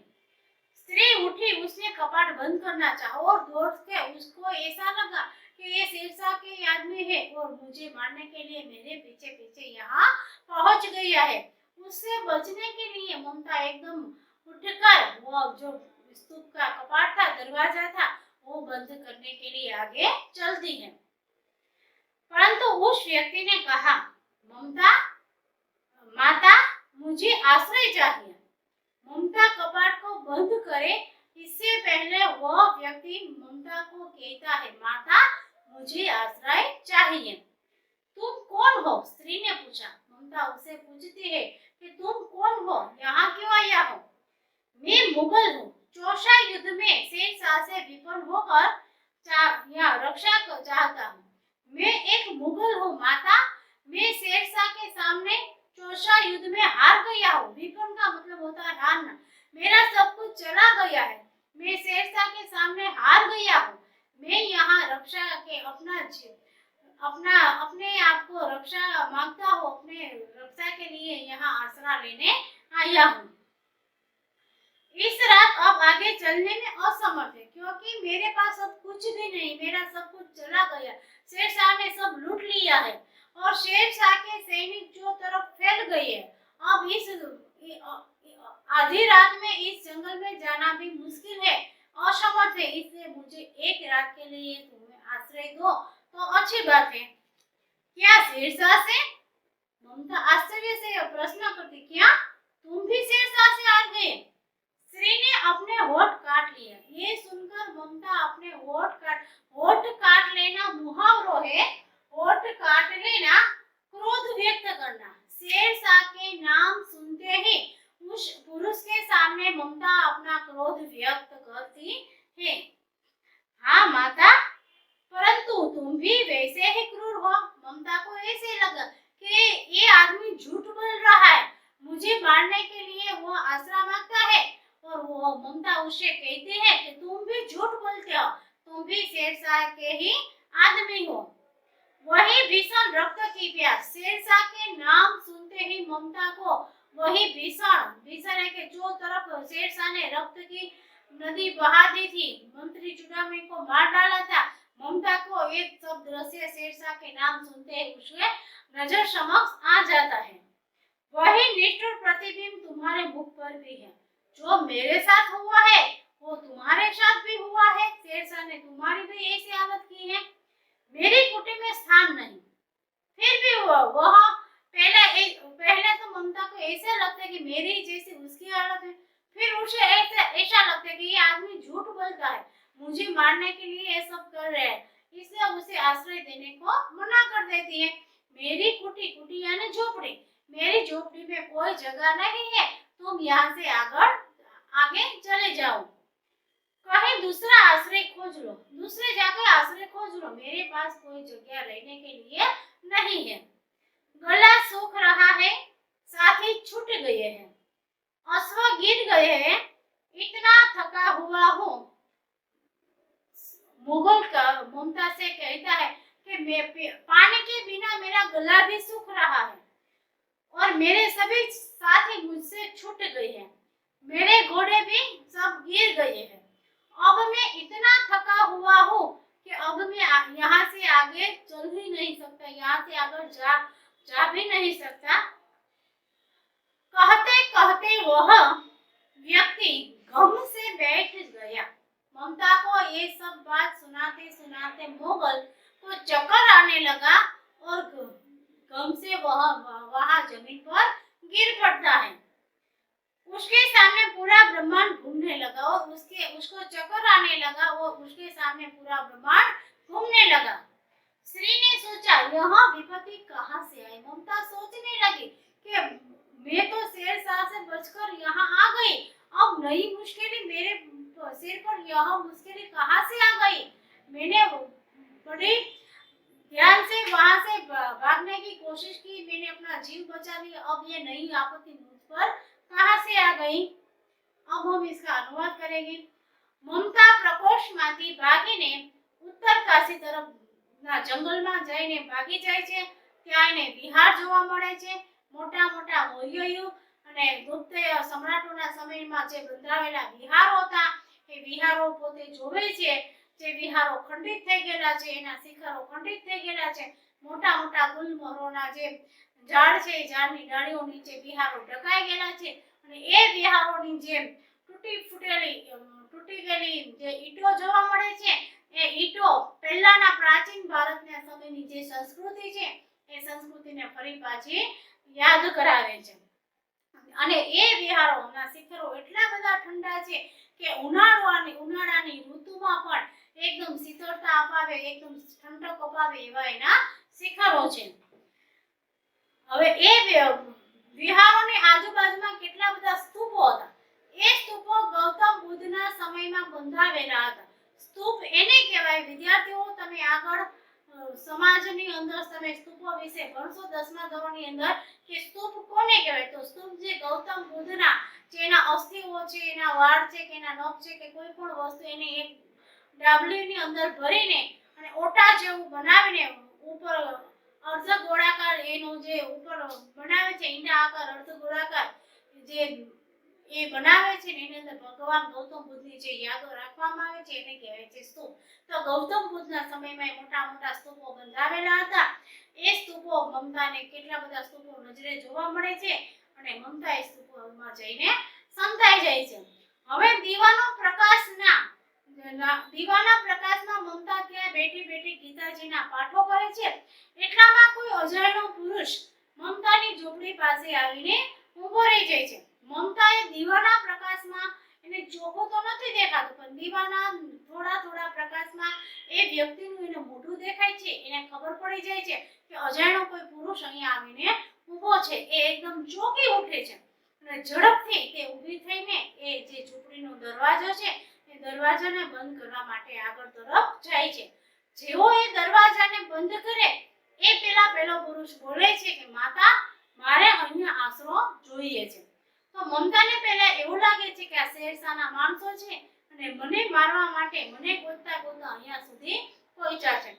स्त्री उठी, उसने कपाट बंद करना चाहा और दौड़ के उसको ऐसा लगा कि ये शेरशाह के आदमी है और मुझे मारने के लिए मेरे पीछे पीछे यहाँ पहुंच गया है। उससे बचने के लिए ममता एकदम उठकर वो जो स्तूप का कपाट था, दरवाजा था, वो बंद करने के लिए आगे चलती है। परंतु उस व्यक्ति ने कहा, ममता माता मुझे आश्रय चाहिए। ममता कपाट को बंद करे इससे पहले वह व्यक्ति ममता को कहता है, माता मुझे आश्रय चाहिए। तुम कौन हो? स्त्री ने पूछा। ममता उसे पूछती है कि तुम कौन हो, यहाँ क्यों आया हो? मैं मुगल हूँ, चौसा युद्ध में शेरशाह से विपन्न होकर यहाँ रक्षा चाहता हूँ। मैं एक मुगल हूँ माता, मैं शेरशाह के सामने चौसा युद्ध में हार गया हूँ। विपन्न का मतलब होता है हारना। मेरा सब कुछ चला गया है, मैं शेरशाह के सामने हार गया हूँ। मैं यहाँ रक्षा के अपने आप को रक्षा मांगता हूँ, अपने रक्षा के लिए यहाँ आसरा लेने आया हूँ। इस रात अब आगे चलने में असमर्थ है, क्योंकि मेरे पास अब कुछ भी नहीं, मेरा सब कुछ चला गया। शेरशाह ने सब लूट लिया है और शेरशाह के सैनिक जो तरफ फैल गए हैं। अब इस आधी रात में इस जंगल में जाना भी मुश्किल है, असमर्थ है। इसलिए मुझे एक रात के लिए तुम्हें आश्रय दो तो अच्छी बात है। क्या शेरशाह से? ममता आश्चर्य से प्रश्न करती, क्या तुम भी शेरशाह से हार गए? स्त्री ने अपने होठ काट लिया। ये सुनकर ममता अपने होठ काट लेना मुहावरो है। होठ काट लेना, क्रोध व्यक्त करना। शेरशाह के नाम सुनते ही उस पुरुष के सामने ममता अपना क्रोध व्यक्त करती है। हाँ माता, परंतु तुम भी वैसे ही क्रूर हो। ममता को ऐसे लगा कि ये आदमी झूठ बोल रहा है, मुझे मारने के लिए वो आसरा मांगता है। और वो ममता उसे कहती है कि तुम भी झूठ बोलते हो, तुम भी शेरशाह के ही आदमी हो। वही भीषण रक्त की प्यास। शेरशाह के नाम सुनते ही ममता को वही भीषण है कि जो तरफ शेरशाह ने रक्त की नदी बहा दी थी, मंत्री चुड़ामी को मार डाला था, ममता को एक सब दृश्य शेरशाह के नाम सुनते ही उसके नजर समक्ष आ जाता है। वही निष्ठुर प्रतिबिंब तुम्हारे मुख पर भी है। जो मेरे साथ हुआ है वो तुम्हारे साथ भी हुआ है। शेरशाह ने तुम्हारी भी ऐसी हालत की है। मेरी कुटी में स्थान नहीं। फिर भी वह पहले तो ममता को ऐसा लगता है कि मेरी जैसी उसकी हालत है। फिर उसे ऐसा लगता है कि ये आदमी झूठ बोलता है, मुझे मारने के लिए ये सब कर रहे हैं, इसलिए उसे आश्रय देने को मना कर देती है। मेरी कुटी यानी झोपड़ी, मेरी झोपड़ी में कोई जगह नहीं है, तुम यहाँ से आगे चले जाओ, कहीं दूसरा आश्रय खोज लो, दूसरे जाकर आश्रय खोज लो, मेरे पास कोई जगह रहने के लिए नहीं है। गला सूख रहा है, साथी छूट गए हैं, अश्व गिर गए हैं, इतना थका हुआ हूँ। मुगल का ममता से कहता है कि पानी के बिना मेरा गला भी सूख रहा है और मेरे सभी साथी मुझसे छूट गए हैं, मेरे घोड़े भी सब गिर गए हैं। अब मैं इतना थका हुआ हूँ कि अब मैं यहाँ से आगे चल ही नहीं सकता, यहाँ से आगे जा भी नहीं सकता। कहते कहते वह व्यक्ति गम से बैठ गया। ममता को ये सब बात सुनाते सुनाते मुगल को चक्कर आने लगा और गम से वह वहां जमीन पर गिर पड़ता है। उसके सामने पूरा ब्रह्मांड घूमने लगा और उसको चक्कर आने लगा और उसके सामने पूरा ब्रह्मांड घूमने लगा। स्त्री ने सोचा, यह विपत्ति कहाँ से आई? ममता सोचने लगी कि मैं तो शेरशाह से बचकर यहाँ आ गई, अब नई मुश्किलें मेरे सिर पर, यह मुश्किलें कहाँ से आ गई? मैंने बड़ी ध्यान से वहां से भागने की कोशिश की, मैंने अपना जीव बचा लिया, अब ये नई आपत्ति मुझ पर कहाँ से आ गई? अब हम इसका अनुवाद करेंगे। ममता પ્રકોષ્ઠમાંથી ભાગીને ઉત્તર કાશી તરફ ના જંગલમાં જઈને ભાગી જાય છે। ત્યાં એને વિહાર જોવા મળે છે। મોટા મોટા મૌર્યો અને ગુપ્ત સમ્રાટોના સમયમાં જે બંધાવેલા વિહારો હતા એ વિહારો પોતે જોવે છે। જે વિહારો ખંડિત થઈ ગયેલા છે, એના શિખરો ખંડિત થઈ ગયેલા છે, મોટા મોટા ગુલમહોરોના જે ઝાડ છે, ઝાડની ડાળીઓ નીચે વિહારો ઢકાઈ ગયેલા છે અને એ વિહારોની જેમ તૂટી ગયેલી જે ઈંટો જોવા મળે છે, એ ઈંટો પહેલાના પ્રાચીન ભારતના સમયની જે સંસ્કૃતિ છે એ સંસ્કૃતિને ફરી પાછી યાદ કરાવે છે। અને એ વિહારોના શિખરો એટલા બધા ઠંડા છે કે ઉનાળાની ઋતુમાં પણ એકદમ શીતળતા અપાવે, એકદમ ઠંડક અપાવે એવા એના શિખરો છે. હવે એ વિહારોની આજુબાજુમાં કેટલા બધા સ્તૂપો હતા. એ સ્તૂપો ગૌતમ બુદ્ધના સમયમાં બંધાવેલા હતા. સ્તૂપ એને કહેવાય, વિદ્યાર્થીઓ તમે આગળ સમાજની અંદર તમે સ્તૂપો વિશે ભણશો 10મા ધોરણની અંદર કે સ્તૂપ કોને કહેવાય. તો સ્તૂપ જે ગૌતમ બુદ્ધના જેના અસ્થિઓ છે, એના વાળ છે કે એના નખ છે કે કોઈ પણ વસ્તુ એને એક ડાબલીની અંદર ભરીને અને ઓટા જેવું બનાવીને ઉપર અર્ધ ગોળાકાર એનો જે ઉપર બનાવે છે ઈંડા આકાર અર્ધ ગોળાકાર જે એ બનાવે છે ને એની અંદર ભગવાન ગૌતમ બુદ્ધની જે યાદો રાખવામાં આવે છે એને કહેવાય છે સ્તૂપ. તો ગૌતમ બુદ્ધના સમયમાં મોટા મોટા સ્તૂપો બંધાવેલા હતા. એ સ્તૂપો મમતાને કેટલા બધા સ્તૂપો નજરે જોવા મળે છે અને મમતા એ સ્તૂપોમાં જઈને સંતાઈ જાય છે. હવે દીવાના પ્રકાશમાં મમતા ત્યાં બેઠી બેઠી ગીતાજીના પાઠો કરે છે. એટલામાં કોઈ અજાણ્યો પુરુષ મમતાની ઝૂંપડી પાસે આવીને ઊભો રહી જાય છે. મમતાએ દીવાના પ્રકાશમાં એને ચોખ્ખું તો નથી દેખાતું, પણ દીવાના થોડા પ્રકાશમાં એ વ્યક્તિનું એને મોઢું દેખાય છે. એને ખબર પડી જાય છે કે અજાણ્યો કોઈ પુરુષ અહીંયા આવીને ઊભો છે. એ એકદમ ચોંકી ઉઠે છે અને ઝડપથી તે ઊભી થઈને એ જે ઝૂંપડીનો દરવાજો છે એ દરવાજાને બંધ કરવા માટે આગળ તરફ જાય છે. જેવો એ દરવાજાને બંધ કરે એ પેલો પુરુષ બોલે છે કે માતા, મારે અહીંયા આશરો જોઈએ છે. તો મમતાને પહેલા એવું લાગે છે કે આ શેરશાહના માણસો છે અને મને મારવા માટે મને ગોતતા અહીંયા સુધી પહોંચ્યા છે.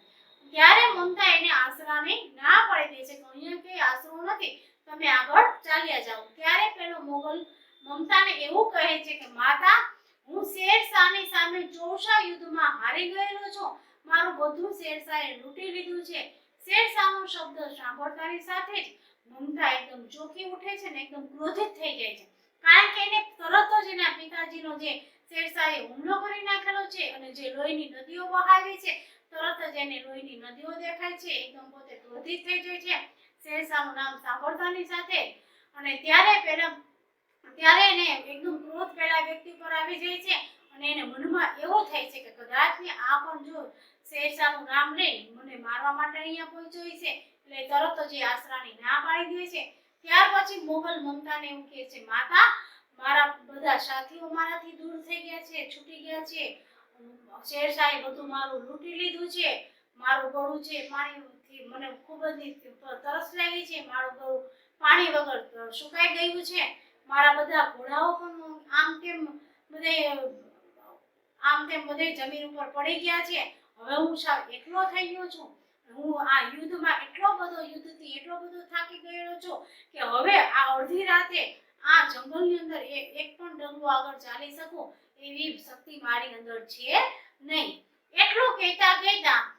ત્યારે મમતા એને આશરાની ના પાડી દે છે કે અહીંયા કઈ આશરો નથી, તમે આગળ ચાલ્યા જાઓ. ત્યારે પેલો મોગલ મમતાને એવું કહે છે કે માતા, હું શેરશાહની સામે ચોસા યુદ્ધમાં હારી ગયેલો છું. મારું બધું શેરશાહે લૂંટી લીધું છે. શેરશાહનો શબ્દ સાંભળતાની સાથે જ મમતા એકદમ ચોંકી ઉઠે છે ને એકદમ ક્રોધિત થઈ જાય છે. કારણ કે એને તરત જ એના પિતાજીનો જે શેરશાહે હુમલો કરી નાખેલો છે અને જે લોહીની નદીઓ વહાવી છે, તરત જ એને લોહીની નદીઓ દેખાય છે. એકદમ પોતે ક્રોધિત થઈ જાય છે શેરશાહનું નામ સાંભળતાની સાથે. અને ત્યારે એને એકદમ ક્રોધ પેલા વ્યક્તિ પર આવી જાય છે અને એને મનમાં એવું થાય છે કે કદાચ ને આ પણ જો શેરશાહનું નામ લઈ મને મારવા માટે અહીંયા પહોંચ્યો છે, એટલે તરત જ એ આશરાની ના પાડી દે છે. ત્યાર પછી મોગલ મમતાને એવું કહે છે, માતા, મારા બધા સાથીઓ મારાથી દૂર થઈ ગયા છે, છૂટી ગયા છે. શેરશાહે બધું મારું લૂંટી લીધું છે. મારું ગળું છે પાણીથી મને ખૂબ જ તરસ લાગી છે. મારું ગળું પાણી વગર સુકાઈ ગયું છે. મારા બધા ઘોડાઓ પણ આમ તેમ બધે જમીન ઉપર પડી ગયા છે. હવે હું સાવ એકલો થઈ ગયો છું. હું આ યુદ્ધમાં એટલો બધો થાકી ગયેલો છું કે હવે આ અડધી રાતે આ જંગલની અંદર એક પણ ડગલું આગળ ચાલી શકું એવી શક્તિ મારી અંદર છે નહીં. એટલું કહેતા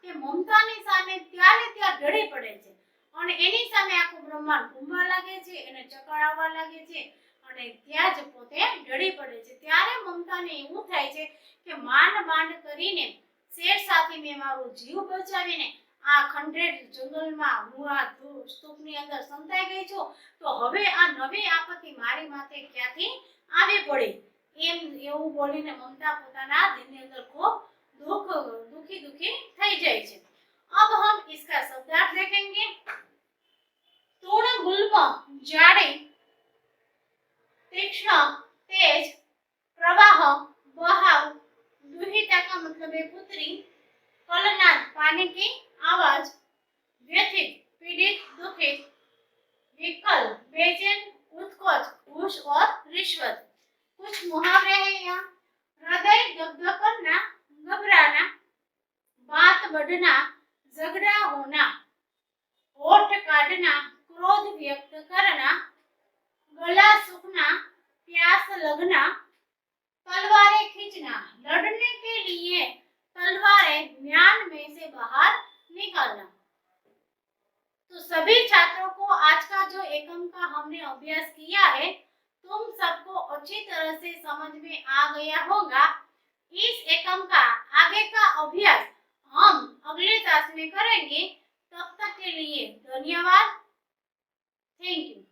કે મમતાની સામે ત્યાં ઢળી પડે છે અને એની સામે આખું બ્રહ્માંડ ઘૂમવા લાગે છે, એને ચકરાવવા લાગે છે અને ત્યાં જ પોતે ઢળી પડે છે. ત્યારે મમતાને એવું થાય છે કે માંડ કરીને શેરશાહથી મેં મારો જીવ બચાવીને આ ખંડેર જંગલમાં હું આ સ્તૂપની અંદર સંતાઈ ગઈ છું, તો હવે આ નવી આપત્તિ મારી માથે ક્યાંથી આવી પડી. એવું બોલીને મમતા પોતાના દિલની અંદર ખૂબ दुखी થઈ જાય છે. अब हम इसका शब्दार्थ देखेंगे. तूण गुल्म जाड़े तीक्ष्ण तेज प्रवाह बहाव दुहिता का मतलब है पुत्री कलनाद पानी की आवाज व्यथित पीड़ित दुखित विकल बेचैन उत्कच घूस और रिश्वत. कुछ मुहावरे हैं यहाँ. हृदय दग्ध करना, घबराना, बात बढ़ना, झगड़ा होना, होठ काटना, क्रोध व्यक्त करना, गला सूखना, प्यास लगना, तलवारें खींचना, लड़ने के लिए तलवारें म्यान में से बाहर निकालना. तो सभी छात्रों को आज का जो एकम का हमने अभ्यास किया है, तुम सबको अच्छी तरह से समझ में आ गया होगा. इस एकम का आगे का अभ्यास हम अगले क्लास में करेंगे. तब तक के लिए धन्यवाद. Thank you.